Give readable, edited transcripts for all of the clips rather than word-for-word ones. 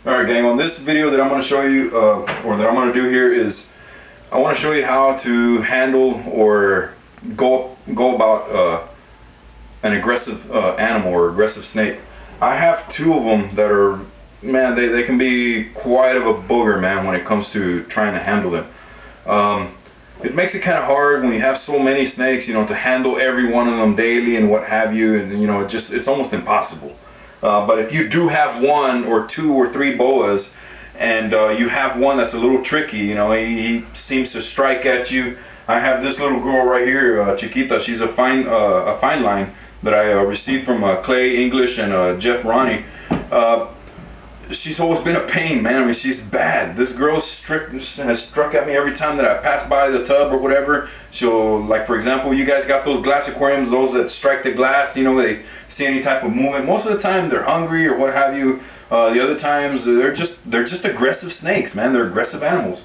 Alright gang, on this video that I'm going to show you, or that I'm going to do here is, I want to show you how to handle or go about an aggressive animal or aggressive snake. I have two of them that are, man, they can be quite of a booger, man, when it comes to trying to handle them. It makes it kind of hard when you have so many snakes, you know, to handle every one of them daily and what have you, and you know, it's almost impossible. But if you do have one or two or three boas, and you have one that's a little tricky, you know, he seems to strike at you. I have this little girl right here, Chiquita. She's a fine line that I received from Clay English and Jeff Ronnie. She's always been a pain, man. I mean, she's bad. This girl has struck at me every time that I pass by the tub or whatever. She'll, like for example, you guys got those glass aquariums, those that strike the glass, you know, they see any type of movement. Most of the time they're hungry or what have you. The other times they're just aggressive snakes, man. They're aggressive animals.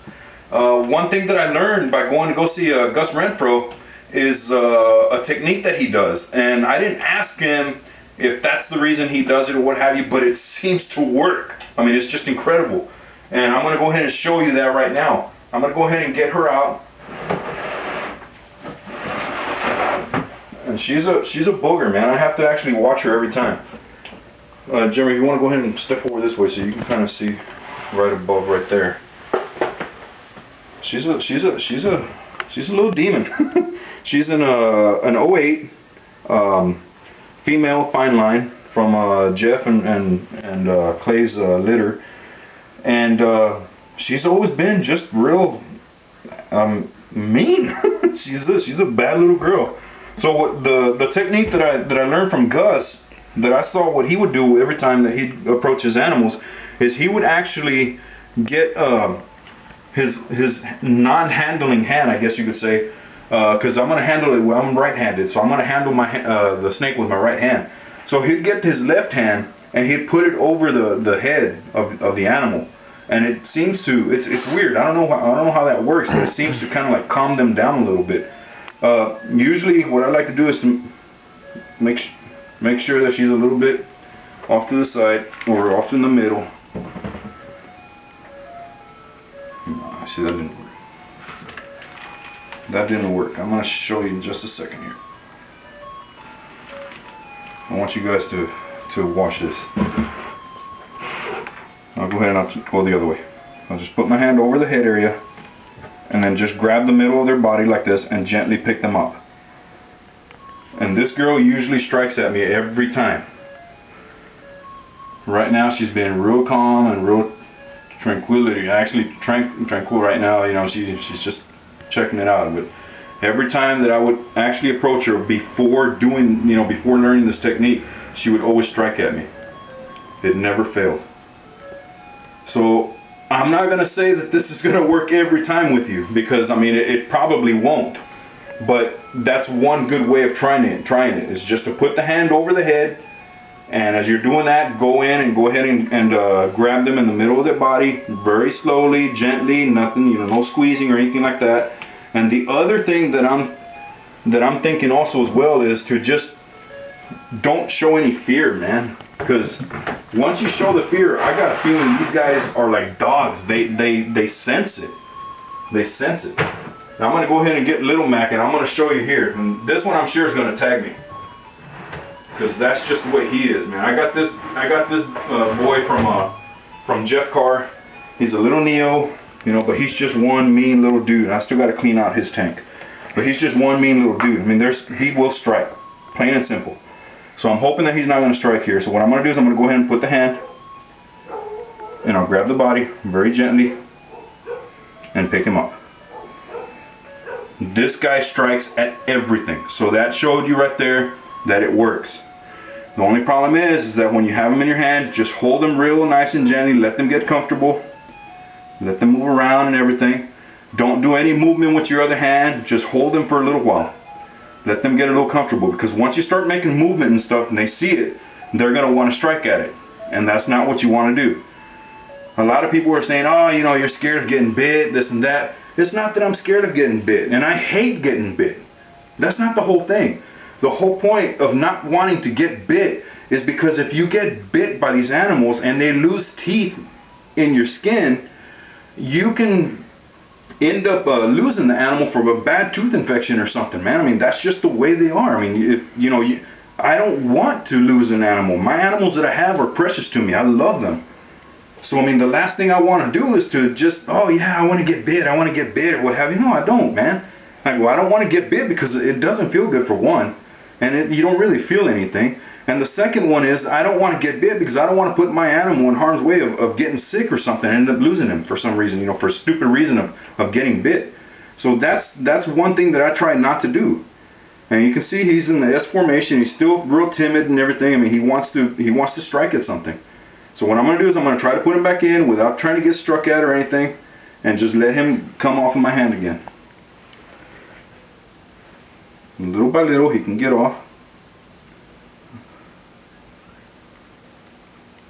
One thing that I learned by going to go see Gus Renfro is a technique that he does, and I didn't ask him if that's the reason he does it or what have you, but it seems to work. I mean, it's just incredible. And I'm going to go ahead and show you that right now. I'm going to go ahead and get her out. And she's a booger, man. I have to actually watch her every time. Jeremy, you want to go ahead and step over this way so you can kind of see right above right there. She's a little demon. She's an 08 female fine line from Jeff and Clay's litter, and she's always been just real mean. she's a bad little girl. So what the technique that I learned from Gus, that I saw what he would do every time that he'd approach his animals, is he would actually get his non-handling hand, I guess you could say, because I'm going to handle it. I'm right-handed, so I'm going to handle the snake with my right hand. So he'd get his left hand and he'd put it over the head of the animal, and it seems to, it's weird. I don't know how that works, but it seems to kind of like calm them down a little bit. Usually, what I like to do is to make sure that she's a little bit off to the side or off in the middle. See, that didn't work. That didn't work. I'm going to show you in just a second here. I want you guys to watch this. I'll go ahead and I'll go the other way. I'll just put my hand over the head area and then just grab the middle of their body like this and gently pick them up. And this girl usually strikes at me every time. Right now she's been real calm and real tranquility. Actually tranquil right now, you know, she's just checking it out. But every time that I would actually approach her before learning this technique, she would always strike at me. It never failed. So I'm not going to say that this is going to work every time with you, because I mean it probably won't. But that's one good way of trying it is just to put the hand over the head, and as you're doing that, go in and go ahead and grab them in the middle of their body, very slowly, gently, nothing, you know, no squeezing or anything like that. And the other thing that I'm thinking also as well is to just don't show any fear, man. Because once you show the fear, I got a feeling these guys are like dogs. They sense it. They sense it. Now I'm going to go ahead and get Little Mac, and I'm going to show you here. And this one I'm sure is going to tag me, because that's just the way he is, man. I got this boy from Jeff Carr. He's a little Neo, you know, but he's just one mean little dude. I still got to clean out his tank, but he's just one mean little dude. I mean, he will strike, plain and simple. So I'm hoping that he's not going to strike here. So what I'm going to do is I'm going to go ahead and put the hand, and I'll grab the body very gently and pick him up. This guy strikes at everything, so that showed you right there that it works. The only problem is that when you have them in your hand, just hold them real nice and gently, let them get comfortable, let them move around and everything. Don't do any movement with your other hand, just hold them for a little while. Let them get a little comfortable, because once you start making movement and stuff and they see it, they're going to want to strike at it, and that's not what you want to do. A lot of people are saying, oh, you know, you're scared of getting bit, this and that. It's not that I'm scared of getting bit, and I hate getting bit. That's not the whole thing. The whole point of not wanting to get bit is because if you get bit by these animals and they lose teeth in your skin, you can end up losing the animal from a bad tooth infection or something, man. I mean, that's just the way they are. I mean, if you know, I don't want to lose an animal. My animals that I have are precious to me. I love them. So I mean, the last thing I want to do is to just, oh yeah, I want to get bit, or what have you. No, I don't, man. Like, well, I don't want to get bit because it doesn't feel good for one, and you don't really feel anything. And the second one is, I don't want to get bit because I don't want to put my animal in harm's way of getting sick or something and end up losing him for some reason, you know, for a stupid reason of getting bit. So that's one thing that I try not to do. And you can see he's in the S formation. He's still real timid and everything. I mean, he wants to strike at something. So what I'm going to do is I'm going to try to put him back in without trying to get struck at or anything, and just let him come off of my hand again. And little by little he can get off.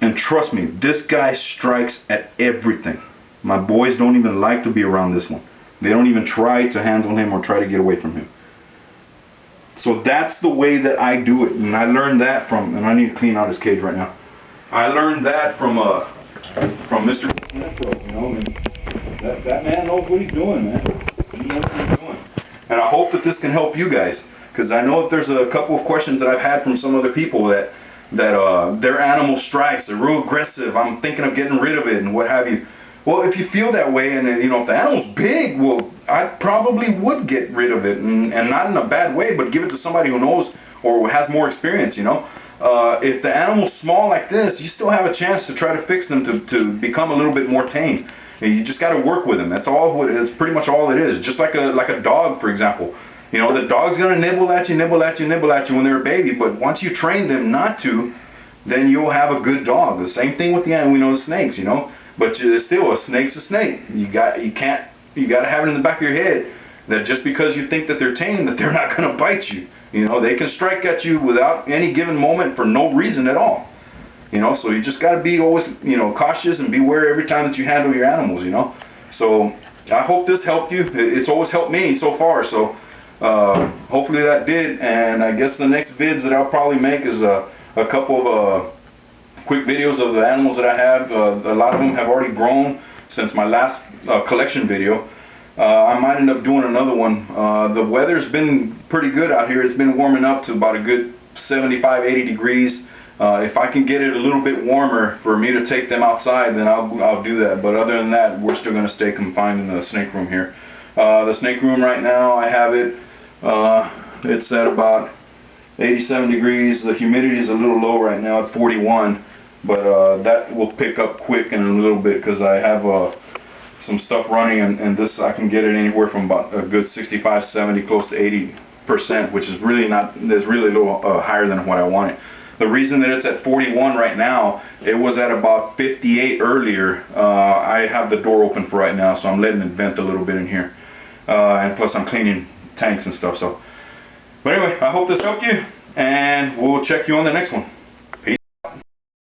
And trust me, this guy strikes at everything. My boys don't even like to be around this one. They don't even try to handle him or try to get away from him. So that's the way that I do it. And I learned that from, and I need to clean out his cage right now. I learned that from Mr. Metro, you know, and that man knows what he's doing, man. He knows what he's doing. And I hope that this can help you guys, because I know that there's a couple of questions that I've had from some other people that their animal strikes, they're real aggressive, I'm thinking of getting rid of it and what have you. Well, if you feel that way, and you know, if the animal's big, well, I probably would get rid of it, and not in a bad way, but give it to somebody who knows or has more experience, you know. If the animal's small like this, you still have a chance to try to fix them to become a little bit more tame. And you just got to work with them. That's all. It's pretty much all it is. Just like a dog, for example. You know, the dog's gonna nibble at you when they're a baby. But once you train them not to, then you'll have a good dog. The same thing with the animal. We know the snakes. You know, but still, a snake's a snake. You got to have it in the back of your head that just because you think that they're tame, that they're not gonna bite you. You know, they can strike at you without any given moment for no reason at all. You know, so you just got to be always, you know, cautious and beware every time that you handle your animals, you know. So I hope this helped you. It's always helped me so far. So hopefully that did. And I guess the next vids that I'll probably make is a couple of quick videos of the animals that I have. A lot of them have already grown since my last collection video. I might end up doing another one. The weather's been pretty good out here. It's been warming up to about a good 75-80 degrees. If I can get it a little bit warmer for me to take them outside, then I'll do that. But other than that, we're still going to stay confined in the snake room here. The snake room right now, I have it. It's at about 87 degrees. The humidity is a little low right now at 41, but that will pick up quick in a little bit because I have some stuff running, and this I can get it anywhere from about a good 65, 70, close to 80%, which is really not, there's really a little higher than what I wanted. The reason that it's at 41 right now, it was at about 58 earlier. I have the door open for right now, so I'm letting it vent a little bit in here. And plus I'm cleaning tanks and stuff. So, but anyway, I hope this helped you, and we'll check you on the next one.